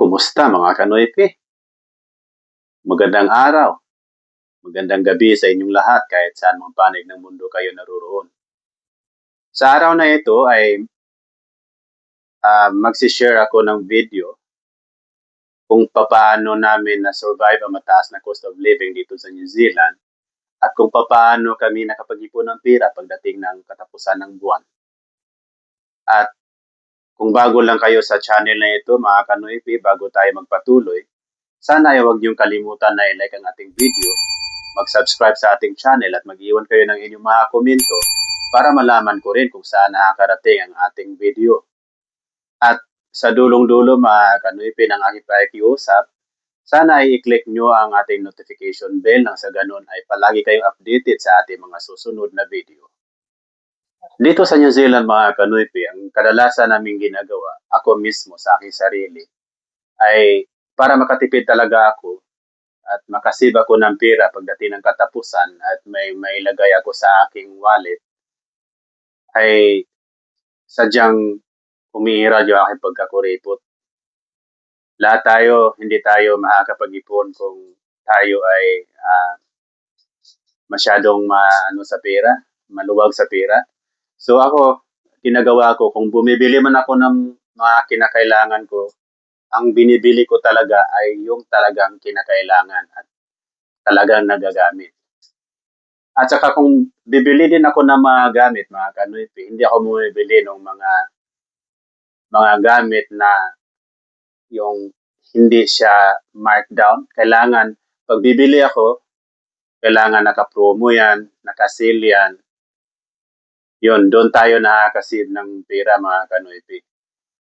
Kumusta mga kanoype? Magandang araw, magandang gabi sa inyong lahat kahit saan mang panig ng mundo kayo naroroon. Sa araw na ito ay magsishare ako ng video kung paano namin na-survive ang mataas na cost of living dito sa New Zealand at kung paano kami nakapag-ipon ng pera pagdating ng katapusan ng buwan. At kung bago lang kayo sa channel na ito mga kanoype, bago tayo magpatuloy, sana ay huwag niyong kalimutan na i-like ang ating video, mag-subscribe sa ating channel at mag-iwan kayo ng inyong mga komento para malaman ko rin kung saan nakakarating ang ating video. At sa dulong-dulo mga kanoype ng aking pakikiusap, sana ay i-click nyo ang ating notification bell nang sa ganun ay palagi kayong updated sa ating mga susunod na video. Dito sa New Zealand mga kanoype, ang kadalasan naming ginagawa, ako mismo sa aking sarili, ay para makatipid talaga ako at makasave ako ng pera pagdating ng katapusan at may mailagay ako sa aking wallet, ay sadyang umihira yung aking pagkakuripot. Lahat tayo, hindi tayo makakapag-ipon kung tayo ay masyadong sa pera, maluwag sa pera. So ako, ginagawa ko, kung bumibili man ako ng mga kinakailangan ko, ang binibili ko talaga ay yung talagang kinakailangan at talagang nagagamit. At saka kung bibili din ako ng mga gamit, mga kanoype, hindi ako bumibili ng mga gamit na yung hindi siya markdown. Kailangan, pag bibili ako, kailangan naka-promo yan, naka-sale yan. Yun, doon tayo nakakasave ng pera mga kanoype.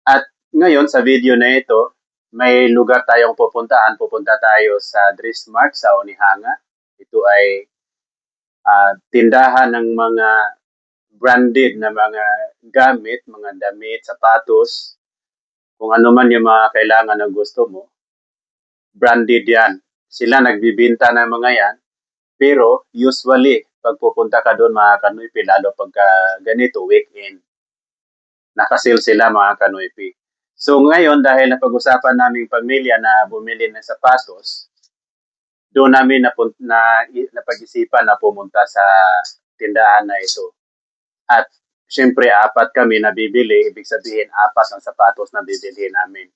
At ngayon, sa video na ito, may lugar tayong pupuntahan. Pupunta tayo sa Dressmart sa Onehunga. Ito ay tindahan ng mga branded na mga gamit, mga damit, sapatos, kung ano man yung mga kailangan na gusto mo, branded yan. Sila nagbibinta ng mga yan, pero usually, pag pupunta ka doon mga kanoype, lalo pagka ganito, weekend, nakasale sila mga kanoype. So ngayon, dahil napag-usapan naming pamilya na bumili ng sapatos, doon namin napag-isipan na pumunta sa tindahan na ito. At syempre, 4 kami na bibili, ibig sabihin 4 ang sapatos na bibili namin.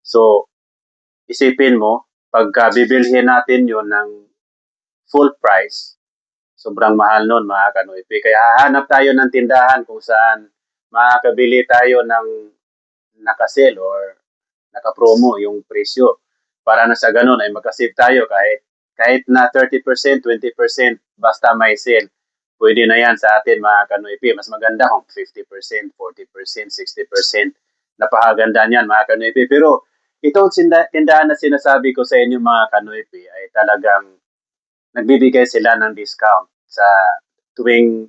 So, isipin mo, pagka bibilhin natin yun ng full price, sobrang mahal nun mga kanoype. Kaya hahanap tayo ng tindahan kung saan makakabili tayo ng nakasale or nakapromo yung presyo. Para na sa ganun ay makasave tayo kahit na 30%, 20%, basta may sale. Pwede na yan sa atin mga kanoype. Mas maganda kung 50%, 40%, 60%. Napakaganda niyan mga kanoype. Pero itong tindahan na sinasabi ko sa inyo mga kanoype ay talagang nagbibigay sila ng discount sa tuwing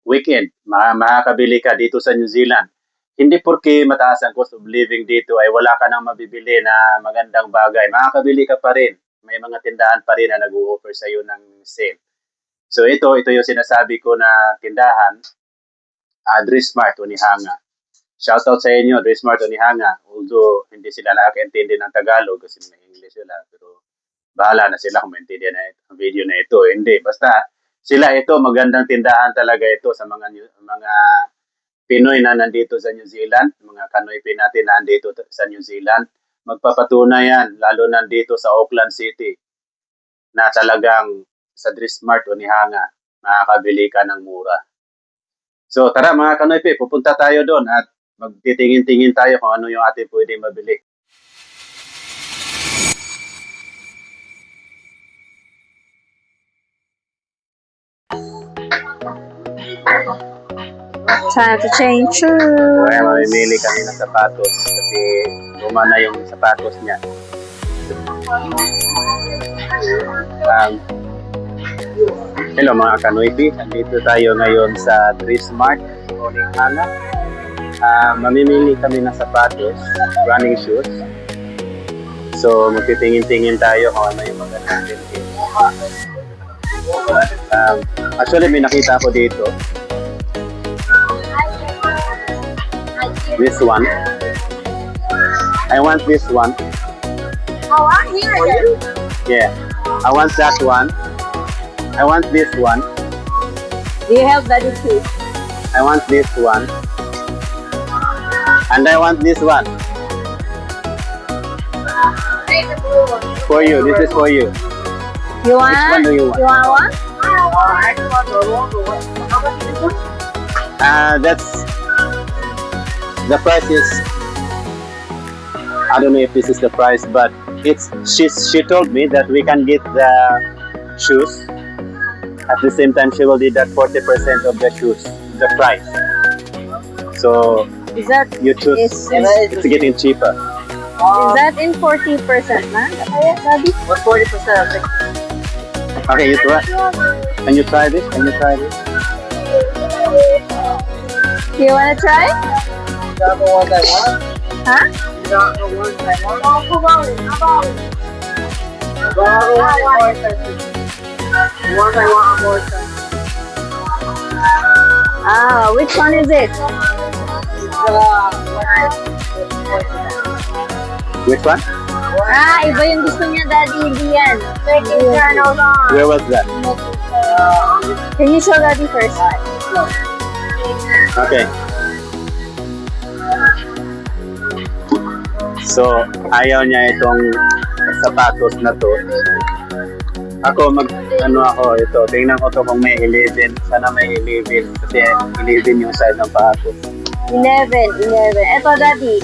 weekend. Makakabili ka dito sa New Zealand. Hindi porke mataas ang cost of living dito ay wala ka nang mabibili na magandang bagay. Makakabili ka pa rin. May mga tindahan pa rin na nag-o-offer sa iyo ng sale. So ito yung sinasabi ko na tindahan, Dressmart Onehunga. Shoutout sa inyo, Dressmart Onehunga. Although hindi sila nakakaintindi ng Tagalog kasi may English sila. Pero bahala na sila kung maintindihan na ang video na ito. Hindi, basta sila ito, magandang tindahan talaga ito sa mga Pinoy na nandito sa New Zealand, mga kanoype natin na nandito sa New Zealand, magpapatunay yan, lalo nandito sa Auckland City, na talagang sa Dressmart Onehunga, makakabili ka ng mura. So tara mga kanoype, pupunta tayo doon at magtitingin-tingin tayo kung ano yung ating pwede mabili. Time to change shoes. Kaya mamimili kami ng sapatos kasi luma na yung sapatos niya. Hello mga kanoype, nandito tayo ngayon sa Dressmart Onehunga. Mamimili kami ng sapatos, running shoes. So magtitingin-tingin tayo kung ano yung magandang bilhin. Actually may nakita ko dito. This one. I want this one. Oh, I'm here again. Yeah. I want that one. I want this one. Do you have daddy too? I want this one. And I want this one. Take the blue one. For you. This is for you. You want? Which one do you want? You want one? I just want the longer one. How much is this one? That's the price is. I don't know if this is the price, but she told me that we can get the shoes. At the same time, she will do that 40% of the shoes, the price. So Is that you choose. Is- It's getting cheaper. is that in 40% na? Kaya, daddy? What's 40%? Okay, you try. Can you try this? Can you try this? You wanna try? You got the ones I want? Huh? You got the ones I want? Oh, come on. How about it? The ones are more expensive. The ones I want are more expensive. Ah, which one is it? Which one? Ah, iba yung gusto niya, daddy. Hindi yan. Where was that? Can you show daddy first? Okay. So, ayaw niya itong sapatos na to. Ako, ano ako, ito. Tingnan ko to kung may 11. Sana may 11. Kasi 11 yung size ng paa ko. 11. Eto, daddy.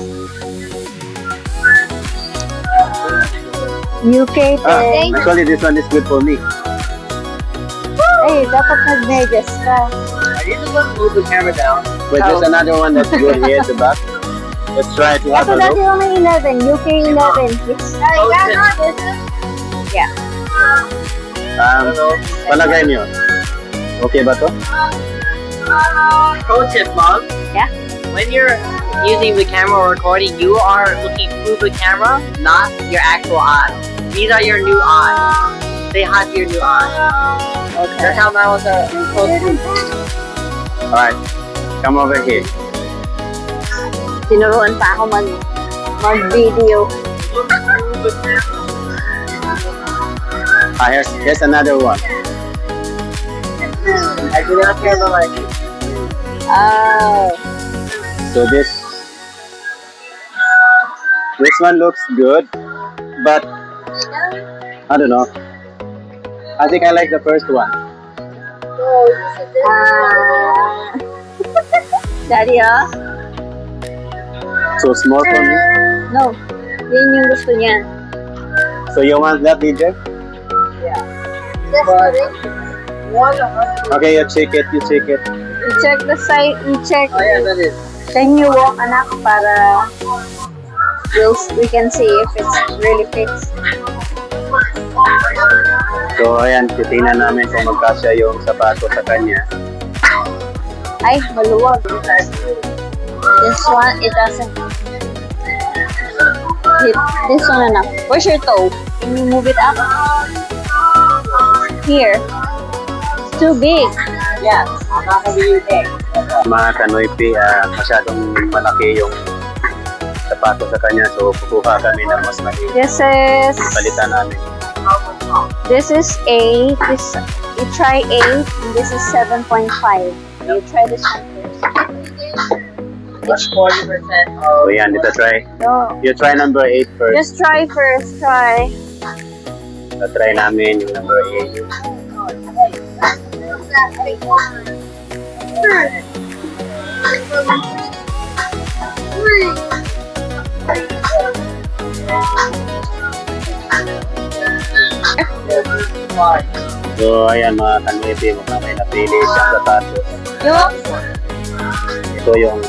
UK thing. Actually, this one is good for me. Eh, dapat nag-medyas ka. Are you just going to move the camera down? But there's another one that's good here at the back. Let's try to have Eto, a daddy, look. yung may 11. UK 11. Yes. Yeah. Palagay niyo. Okay ba to? Pro tip, Mom. Yeah? When you're using the camera or recording, you are looking through the camera, not your actual eyes. These are your new eyes. Say hi to your new eyes. Okay. That's how mine was supposed to. Alright. Come over here. Tinuruan pa ako mag-video. Here's another one. I do not care about my Oh. So this one looks good, but I don't know. I think I like the first one. Ah. Daddy, oh? So small for me. No. Yan yung gusto niya. So you want that, DJ? Okay, you check it. You check the site, you check. Oh yeah, that is. Can you walk, anak, para we can see if it's really fits. So ayan, titingnan namin kung magkasya yung sapato sa kanya. Ay, maluwag. This one, it doesn't. This one, anak. Where's your toe? Can you move it up? Here. It's too big. Yeah, I'm not gonna be UK. Mga kanoypi, masyadong malaki yung sapato sa kanya. So kukuha kami ng mas maliit. This is Palitan namin. 8. You try 8. And this is 7.5. You try this one first. It's 40% So yan, ito try. No. You try number 8 first. Just try first. Try. Try namin yung number 8. So ayan mga kanoypi, mukhang may napili siyang sapatos. Yung Ito yung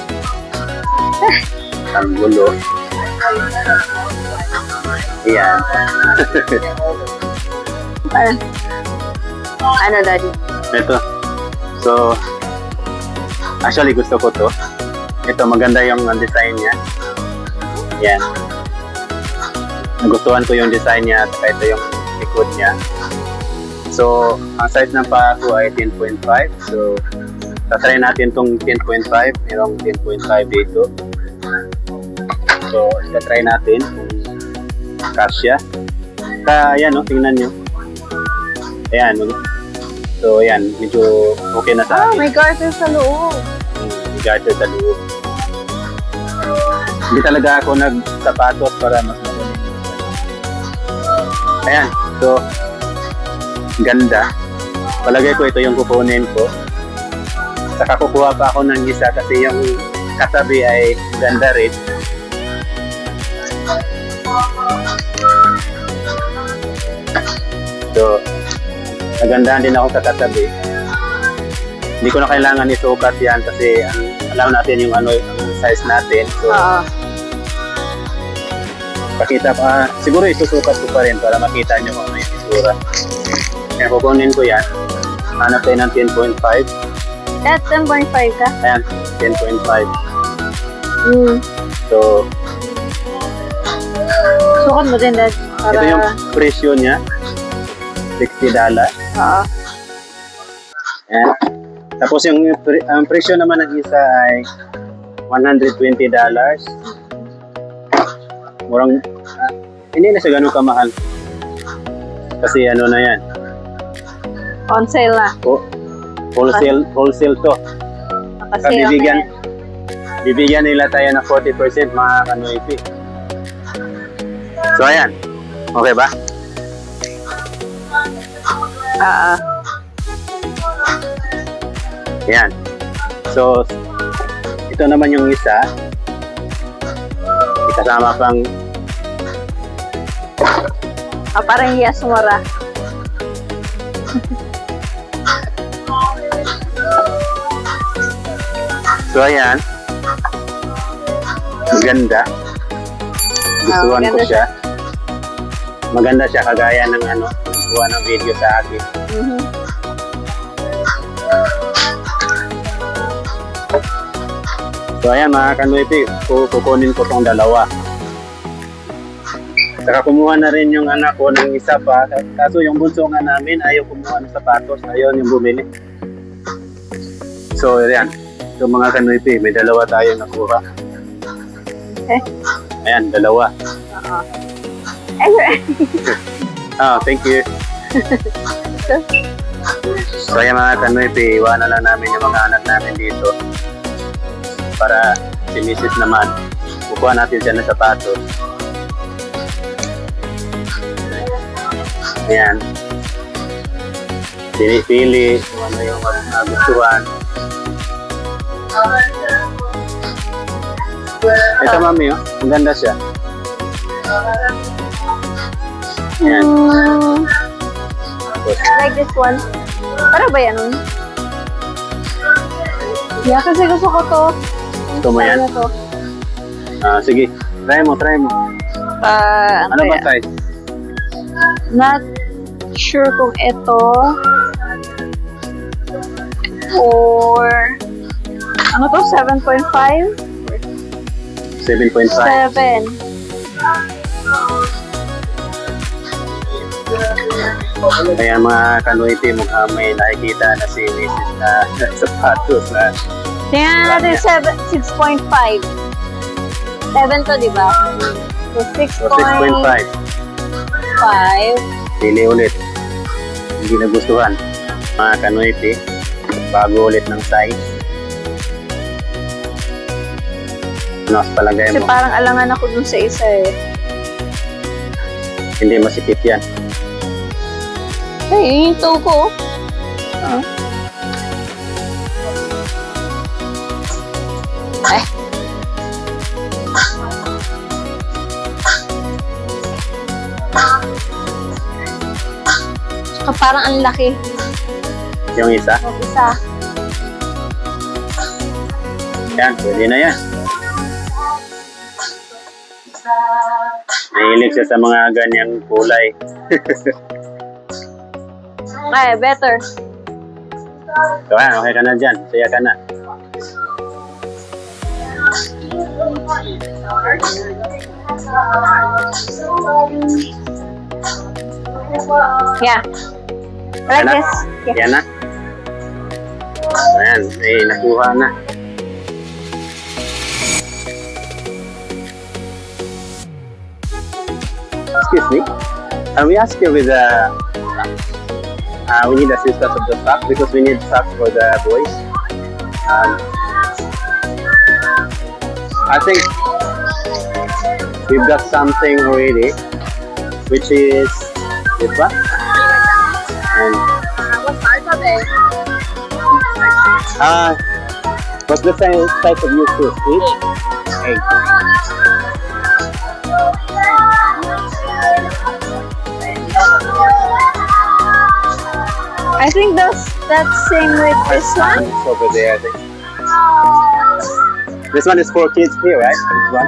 ang gulo. Ayan. ano, daddy? Ito. So, actually gusto ko to. Ito, maganda yung design niya. Yan. Nagustuhan ko yung design niya at saka ito yung likod niya. So, ang size ng paa ko ay 10.5. So, tatry natin tong 10.5. Merong 10.5 dito. So, try natin kung kasya. Ayan, no, tingnan nyo. Ayan, no? So, ayan, medyo okay na sa Oh, akin. may garter sa loob. Garter sa loob. Hindi talaga ako nagsapatos para mas magaling. Ayan, so, ganda. Palagay ko ito yung kukunin ko. Saka kukuha pa ako ng isa kasi yung katabi ay ganda rin. So, nagandahan din ako sa katabi. Hindi ko na kailangan isukat yan kasi alam natin yung ano yung size natin. So, Oo. pakita pa. Siguro isusukat ko pa rin para makita nyo kung ano yung isura. Kaya kukunin ko yan. Hanap tayo ng 10.5. At 10.5 ka? Ayan, 10.5. Hmm. So, Sukat mo din, Dad. Para... ito yung presyo niya. $60. Oo. Ayan. Tapos yung ang presyo naman ng isa ay $120. Murang, hindi na siya ganun kamahal. Kasi ano na yan. On sale na. Wholesale to. Nakasale bibigyan. na yan. Bibigyan nila tayo ng 40% mga kanoipi. So ayan. Okay ba? Oo. Ayan. So, ito naman yung isa. Kasama pang Parang Yasmura. so ayan. Maganda. Gustuhan ko maganda siya. Maganda siya kagaya ng ano, kuha ng video sa akin. Mhm. So ayan mga kanuipi, kukunin ko tong dalawa. Saka kumuha na rin yung anak ko ng isa pa. Kaso yung bunso nga namin ayaw kumuha ng sapatos. Ayaw yung bumili. So ayan. So mga kanuipi, may dalawa tayo nakuha. Okay. Ayan, dalawa. Oo. Eh, Thank you. So ayan mga kanuipi, iwanan lang namin yung mga anak namin dito. Para si Mrs. naman, kukuha natin siya ng sapatos. Ayan. Pili-pili kung ano yung magustuhan. Ito mami, oh. Ang ganda siya. Ayan. Tapos, like this one. Para ba yan? Yeah, kasi gusto ko to. Gusto mo yan? Ano to? sige, try mo. Ano ba yan? size? Not sure kung ito or ano to? 7.5? 7.5. 7. Kaya mga kanuipi, mukhang may nakikita na si Mrs. na sapatos na Tingnan natin 6.5. 7 to, di ba? So, 6.5. 6.5. Pili ulit. Hindi nagustuhan. Mga kanuipi, bago ulit ng size. Ano sa palagay Kasi mo? parang alangan ako dun sa isa eh. Hindi masikip yan. Hey, yung toe ko. Tsaka parang ang laki. Yung isa. Yung isa. Yan, pwede na yan. Mahilig siya sa mga ganyang kulay. Ay, better. So, yan, okay ka na dyan. Saya ka na. Yeah. I like Yan na? this. Yeah. Yan na. Ayan, nakuha na. Excuse me. Can we ask you with we need assistance of the socks because we need socks for the boys. I think we've got something already, which is this one. And What size are they? what's the size of your shoes? 8? 8. I think that's same with this one. It's over there, I think. This one is for kids here, right? This one.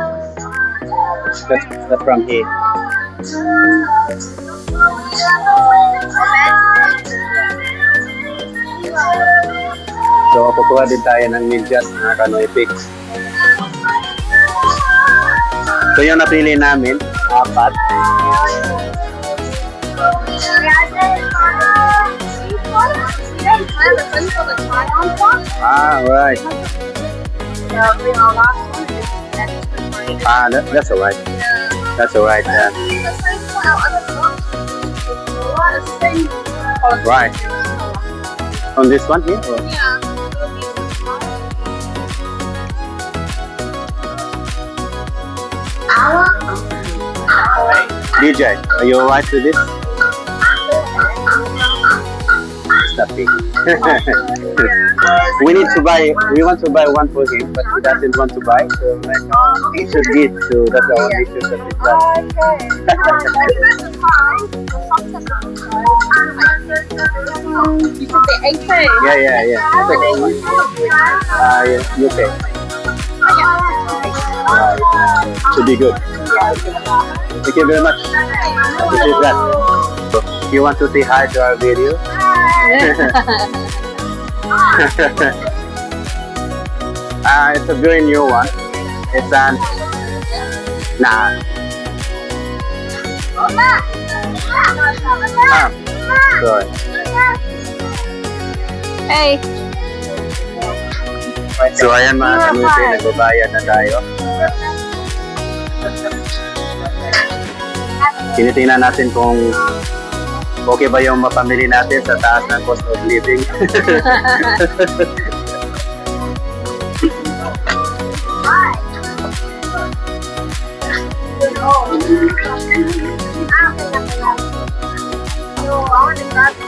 That's from here. So, kukuha din tayo ng medyas na Kanoy Pics. So, yung napili namin, 4. Right. That's alright. That's alright. Right. On this one here? Or? DJ, are you alright with this? It's not big. We want to buy one for him, but he doesn't want to buy, so he should give, so that's our issue that we've got. Yeah. UK. Should be good. Thank you very much. Appreciate that. You want to say hi to our video? It's a very new one. It's an sorry. Hey. So ayan mga kamuti, nagbabayad na tayo. Tinitingnan natin kung okay ba yung mapamili natin sa taas ng cost of living.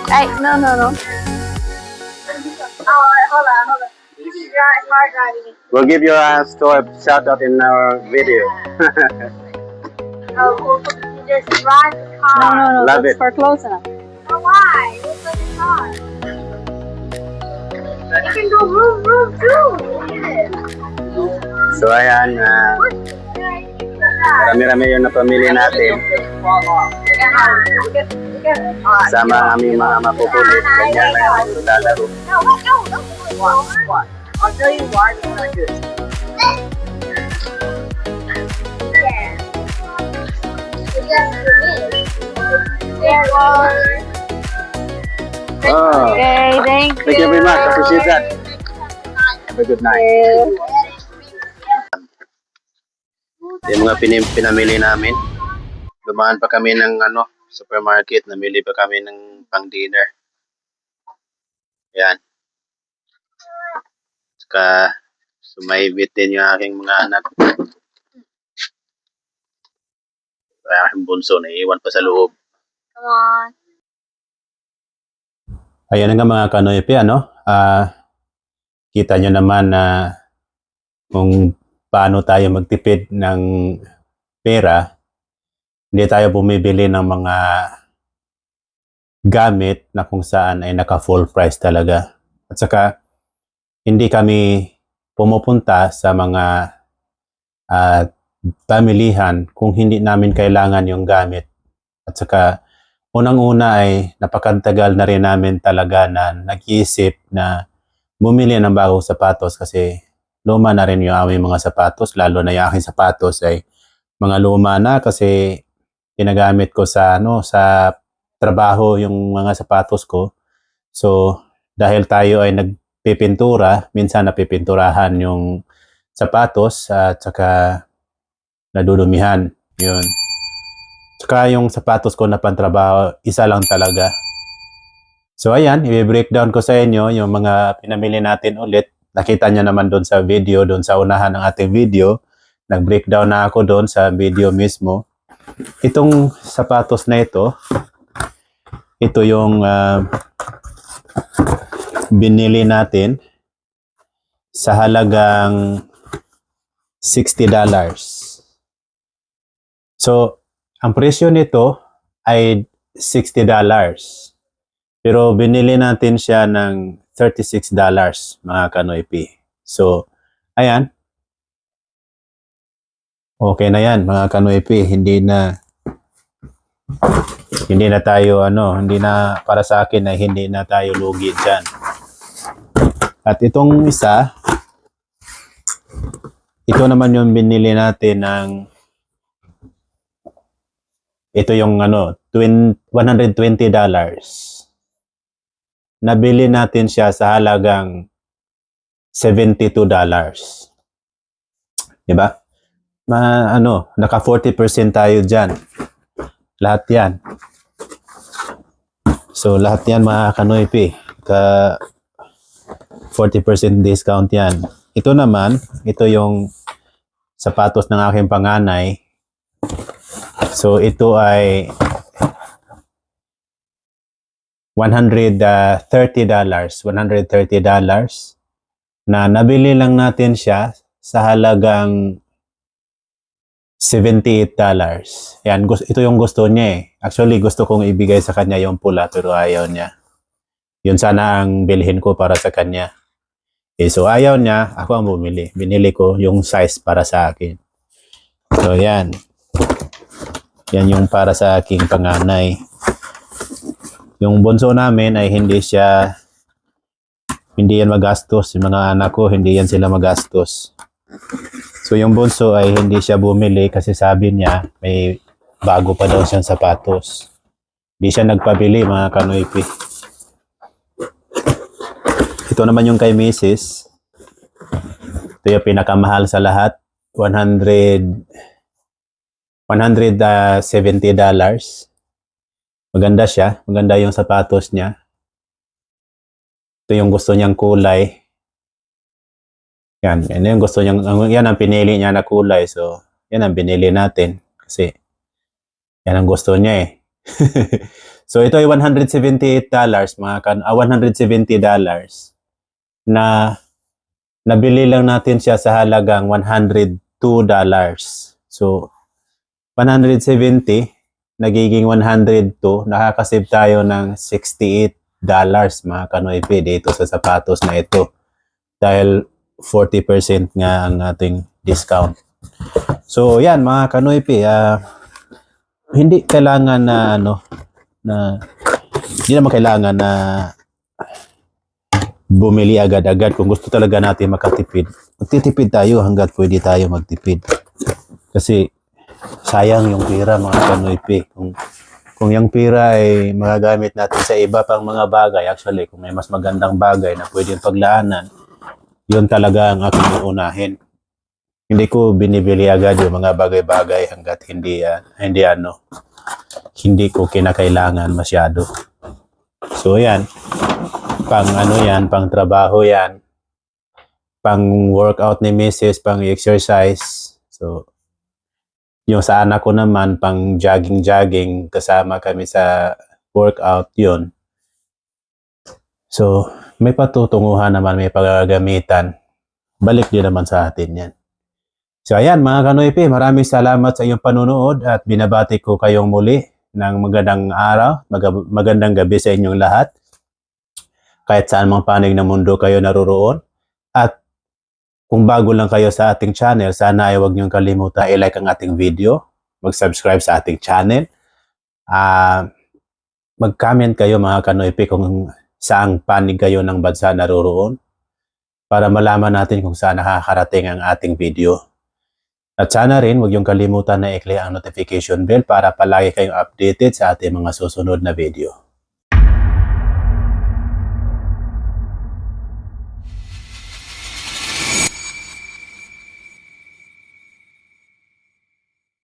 Hey, no. Hold on. You're hard driving. We'll give you a store shout out in our video. Oh, you just drive the car. No. Love That's it. for close enough. Oh, why? It's like a car. You can go room too. So ayan, marami-rami yung napamili natin. Sama ang aming mga mapupulit. Ganyan na yung lalaro. I'll tell you why it's not good. Oh, Okay, thank you. thank you very much. Appreciate that. Have a good night. Yung mga pinamili namin. Dumaan pa kami ng supermarket. Namili pa kami ng pang-dinner. Yan. Saka sumaibit din yung aking mga anak. Kaya aking bunso na iwan pa sa loob. Come on. Ayan nga mga kanoype, kita nyo naman na kung paano tayo magtipid ng pera. Hindi tayo bumibili ng mga gamit na kung saan ay naka full price talaga. At saka hindi kami pumupunta sa mga pamilihan kung hindi namin kailangan yung gamit. At saka unang-una ay napakatagal na rin namin talaga na nag-iisip na bumili ng bagong sapatos kasi luma na rin yung aming mga sapatos, lalo na yung aking sapatos ay mga luma na kasi ginagamit ko sa sa trabaho yung mga sapatos ko. So dahil tayo ay nagpipintura, minsan napipinturahan yung sapatos at saka nadudumihan. Yun. Saka yung sapatos ko na pantrabaho, isa lang talaga. So ayan, i-breakdown ko sa inyo yung mga pinamili natin ulit. Nakita nyo naman doon sa video, doon sa unahan ng ating video. Nag-breakdown na ako doon sa video mismo. Itong sapatos na ito yung binili natin sa halagang $60. So, ang presyo nito ay $60. Pero binili natin siya ng $36, mga Kanoypi. So, ayan. Okay na yan, mga Kanoypi. Hindi na tayo, hindi na, para sa akin ay hindi na tayo lugi dyan. At itong isa, ito naman yung binili natin ng, ito yung $120. Nabili natin siya sa halagang $72. Diba? Naka 40% tayo dyan. Lahat yan. So, lahat yan mga Kanoypi. 40% discount yan. Ito naman, ito yung sapatos ng aking panganay. So, ito ay $130 na nabili lang natin siya sa halagang $78. Yan, ito yung gusto niya eh. Actually, gusto kong ibigay sa kanya yung pula pero ayaw niya. Yun sana ang bilhin ko para sa kanya. So ayaw niya, ako ang bumili. Binili ko yung size para sa akin. So yan. Yan yung para sa aking panganay. Yung bunso namin ay hindi yan magastos. Yung mga anak ko, hindi yan sila magastos. So yung bunso ay hindi siya bumili kasi sabi niya may bago pa daw siyang sapatos. Hindi siya nagpabili, mga Kanoypi. Ito naman yung kay Mrs. Ito yung pinakamahal sa lahat. $170. Maganda siya. Maganda yung sapatos niya. Ito yung gusto niyang kulay. Yan yung gusto niyang, yan ang pinili niya na kulay. So, yan ang binili natin. Kasi, yan ang gusto niya eh. So, ito ay $178, $170 na nabili lang natin siya sa halagang $102. So, 170 nagiging 102, nakakasave tayo ng $68, mga Kanoypi, dito sa sapatos na ito. Dahil 40% nga ang ating discount. So, yan mga Kanoypi, hindi kailangan hindi naman kailangan na bumili agad-agad. Kung gusto talaga natin makatipid, magtitipid tayo hanggat pwede tayo magtipid. Kasi sayang yung pera, mga Kanoypi. Kung yung pera ay magagamit natin sa iba pang mga bagay, actually, kung may mas magandang bagay na pwedeng paglaanan, yun talaga ang aking uunahin. Hindi ko binibili agad yung mga bagay-bagay hanggat hindi ko kinakailangan masyado. So yan, pang trabaho yan, pang workout ni Mrs., pang exercise. So, yung sa anak ko naman, pang jogging, kasama kami sa workout, yun. So, may patutunguhan naman, may paggagamitan. Balik din naman sa atin yan. So, ayan mga Kanoypi, maraming salamat sa iyong panunood at binabati ko kayong muli ng magandang araw, magandang gabi sa inyong lahat. Kahit saan mang panig ng mundo kayo naroroon. At kung bago lang kayo sa ating channel, sana ay huwag niyong kalimutan i-like ang ating video, mag-subscribe sa ating channel, mag-comment kayo mga Kanoypi kung saang panig kayo ng bansa naroroon para malaman natin kung saan nakakarating ang ating video. At sana rin huwag niyong kalimutan na i-click ang notification bell para palagi kayong updated sa ating mga susunod na video.